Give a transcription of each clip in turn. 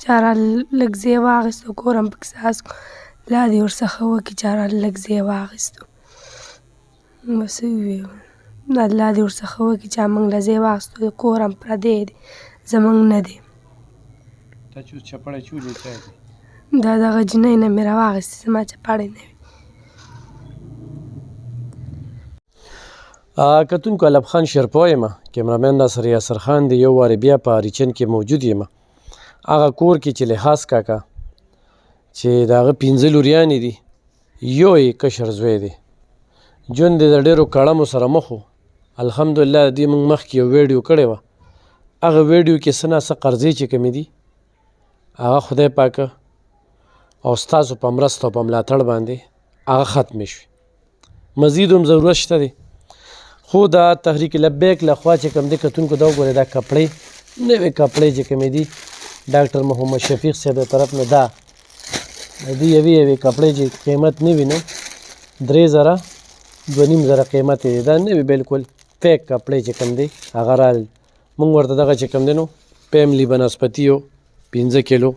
چا را لږ ځای واخیستو کور هم پکې خاص کړو الله دې ورڅخه وکړي چا را لږ ځای واخیستو بس وویل الله دې ورڅخه وکړي چا موږ له ځای واخیستو کور هم پردی دی زموږ نه دی دا دغه جینۍ نه مې راواخیستې زما چپاړی نه وي. کتونکو علب خان شیرپو یم کیمرامین ناصر یاسر خان دی یو وارې بیا په ریچن کې موجود یم هغه کور کې چې لحاظ کاکا چې د هغه 5 لوریانې دي یو یې کشر زوی دی ژوند یې د ډېرو کړمو سره مخ و الحمدلله د دې موږ مخکې یو ویډیو کړی وه هغه ویډیو کې څه ناڅه قرضې چې کمې دي هغه خدای پاکه او ستاسو په مرسته او په ملاتړ باندې هغه ختمې شوې مزید هم ضرورت شته دی خو دا تحریک لبیک لخوا چې کوم دی کتونکو دا وګورئ دا کپړې نوې کپړې چې کومې دي ډاکټر محمد شفیق صاحب د طرف نه دا د دې یوې کپړې چې قیمت نه وي نو 3000 2.5 قیمت یې دی دا نوې بالکل فیک کپړې چې کوم دی هغه رال موږ ورته دغه چې کوم دی نو پیملی بنسپتي یو 15 کیلو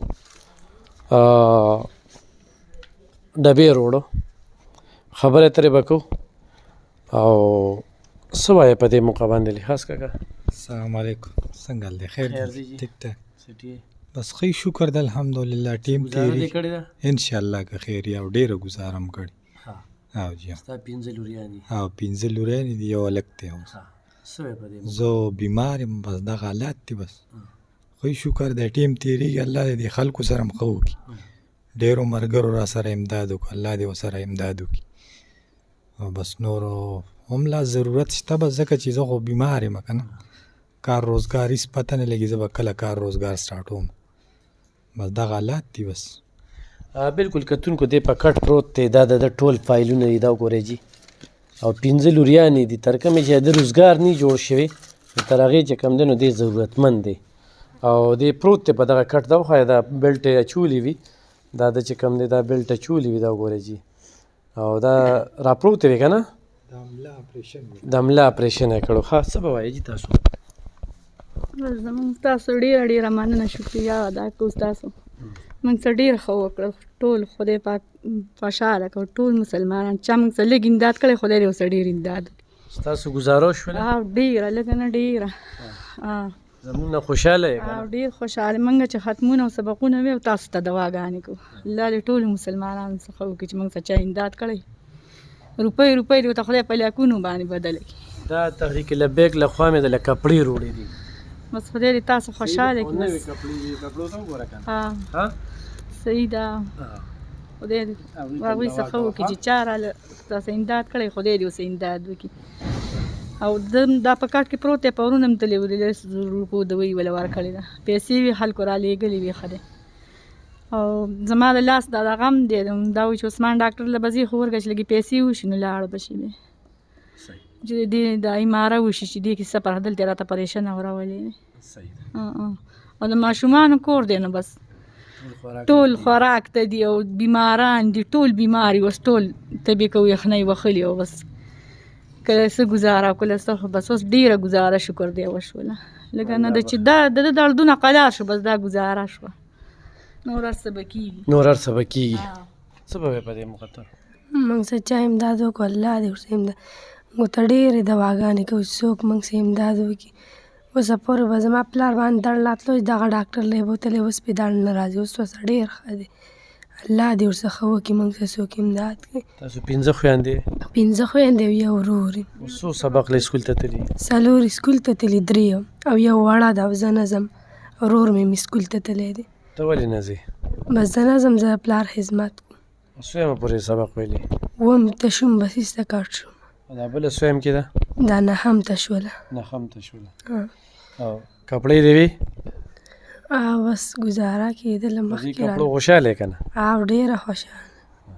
ډبې روړو خبرې ترې به کوو او څه وایې په دې موقع باندې لحاظ کاکا السلام علیکم څنګه حال دی خیر دی ټیک ټاک بس ښه شکر د الحمدلله ټیم تیری انشاءالله که خیر یا ډېره ګزاره م کړې او جی ستا 15 لوریانې او 15 لوریانې دي یو هلک دی اوس زه بیمار یم بس دغه حالات دي بس ښه شکر دی ټیم تیریږي الله دې د خلکو سره م ښه وکړي ډېرو ملګرو را سره امداد وکړه الله دې ورسره امداد وکړي او بس نورو هم لا ضرورت شته بس ځکه چې زه خو بیمار یم که نه کار روزګار هېڅ پته نه لګي زه به کله کار روزګار سټارټوم بس دغه حالات دي بس بالکل کتونکو دی په کټ پروت دی دا د ټول فایلونه دي دا وګورئ جي او 15 لوریانې دي تر کومې چې د روزګار نه جوړ شوی تر هغې چې کوم دی نو دی ضرورتمند دی او دی پروت دی په دغه کټ دا وښایه دا بیلټ یې اچولي وي دا د چې کوم دی دا بیلټ اچولي وي دا وګورئ جي او دا راپروت وي که نه د ملا اپریشن یې کړو ښه څه به وایې جي تاسو زموږ تاسو ډېره مننه شکریه ادا کوو ستاسو موږ څه ډېر ښه وکړل ټول خدای پاک خوشحاله کړو ټول مسلمانان چا موږ څه لږ امداد کړی خدای دې ورڅه ډېر امداد وکړي ستاسو ګزاره وشوله ډېره لږه نه ډېره زموږ نه خوشحاله یې ډېر خوشحاله موږ چې ختمونه او سبقونه وي او تاسو ته دواګانې کوو الله دې ټولو مسلمانانو څخه وکړي چې موږ څه چا امداد کړی روپۍ دې ورته خدای په لاکونو باندې بدله کړي دا تحریک لبیک لخوا مې د له کپړې روړې دي بس خدای دې تاسو خوشحاله کړي صحیح ده خدای دې هغوی څخه وکړي چې چا راله تاسو امداد کړی خدای دې اوسه امداد وکړي او دا په کاټ کې پروت دی پرون هم تللی و 10 روپو دوی وله ورکړې ده پیسې وي خلکو رالیږلې وي ښه دی او زما د لاس دا غم دی دا وایي چې عثمان ډاکټر له به ځي خو ورکړه چې لږې پیسې وشي نو لاړ به شي دی چې دې دا ایماره وشي چې دې کې سفر دلته راته پریشانه وراولې او د ماشومانو کور دی نو بس ټول خوراک ته دي او بیماران دي ټول بیمار اوس ټول طبې کوي یخنۍ وخلي او بس کله څه ګزاره کله څه خو بس اوس ډېره ګزاره شکر دی وشوله لکه نه ده چې د دردونه قلار شو بس دا ګزاره شوه نور هر څه به کېږي څه به وایې په دې موقع ته موږ څه چا امداد وکړو الله دې ورسره امداد موږ ته ډېرې دواګانې کوي څوک موږ سره امداد وکړي اوس پورې به زما پلار باندې دړ راتلو دغه ډاکټر لی بوتلی اوس پې دړ نه راځي اوس ورسره ډېر ښه دی الله دې ورڅخه وکړي موږ ته څوک امداد کړي تاسو 15 خویندې 15 خویندې او یو ورور یم څو سبق له سکول ته تللي 4 سکول ته تللي 3 او یو وړه ده او زه نه ځم ورور مې سکول ته تللی دی ته ولې نه ځې بس زه نه ځم زه پلار خدمت کوم څویمه پورې سبق ویلې اووم ته شوم بس ایسته کاټ شوم دا بله څویم کې ده دا نهم ته شوله او کپړې دې وي بس ګزاره کېدله مخکې کپړو خوشحاله یې که نه ډېره خوشحاله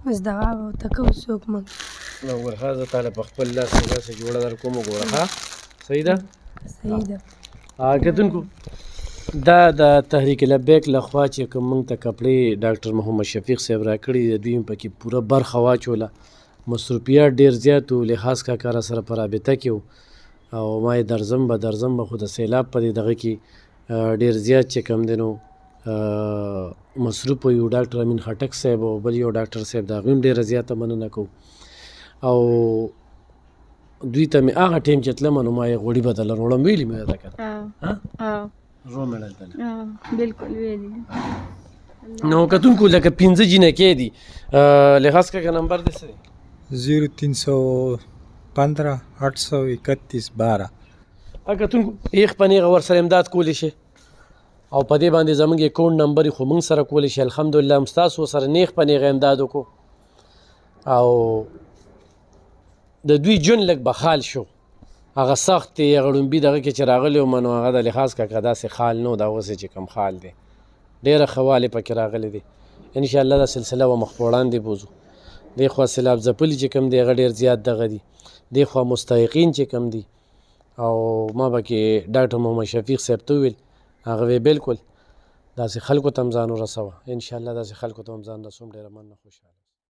بس دوا به ورته کوو څوک موږ وګوره ښه زه تاله په خپل لاس داسې جوړه در کوم وګوره ښه صحیح ده کتونکو دا د تحریک لبیک لخوا چې کوم موږ ته کپړې ډاکټر محمد شفیق صاحب راکړي د دوی پکې پوره برخه واچوله مصروفیات ډېر زیات و لحاظ کاکا را سره په رابطه کې و او ما یې درځم به خو د سیلاب په دې دغه کې ډېر زیات چې کوم دی نو مصروف یو ډاکټر امین خټک صاحب او بل یو ډاکټر صاحب د هغوی هم ډېره زیاته مننه کوو او دوی ته مې هغه ټایم چې تلمه نو ما یې غوړي به درله وړم ویلي مې درته که نه روم مې دلته بالکل ویلي نو کتونکو لکه 5 جینکې دي لحاظ کا نمبر دې څه دی 0315 831 12 کتونکو یخ پنیغه ورسره امداد کولی شي او په دې باندې زموږ اکاونټ نمبر خو موږ سره کولی شي الحمدلله هم ستاسو سره نیغ په نیغه امداد وکړو او د دوی ژوند لږ بخال شو هغه سخت دی هغه ړومبي دغه کې چې راغلی وم نو هغه د لحاظ کاکه داسې خال نه و دا اوس چې کوم خال دی ډېره ښه والې پکې راغلی دی انشاءالله دا سلسله به مخ په وړاندې بوځو دې خوا سیلاب ځپلي چې کوم دی هغه ډېر زیات دغه دي دې خوا مستحقین چې کوم دي او ما به کې ډاکټر محمد شفیق صاحب ته وویل هغه وی بالکل داسې خلکو ته هم ځان ورسوه انشاءالله داسې خلکو ته هم ځان رسوم ډېره مننه خوشحاله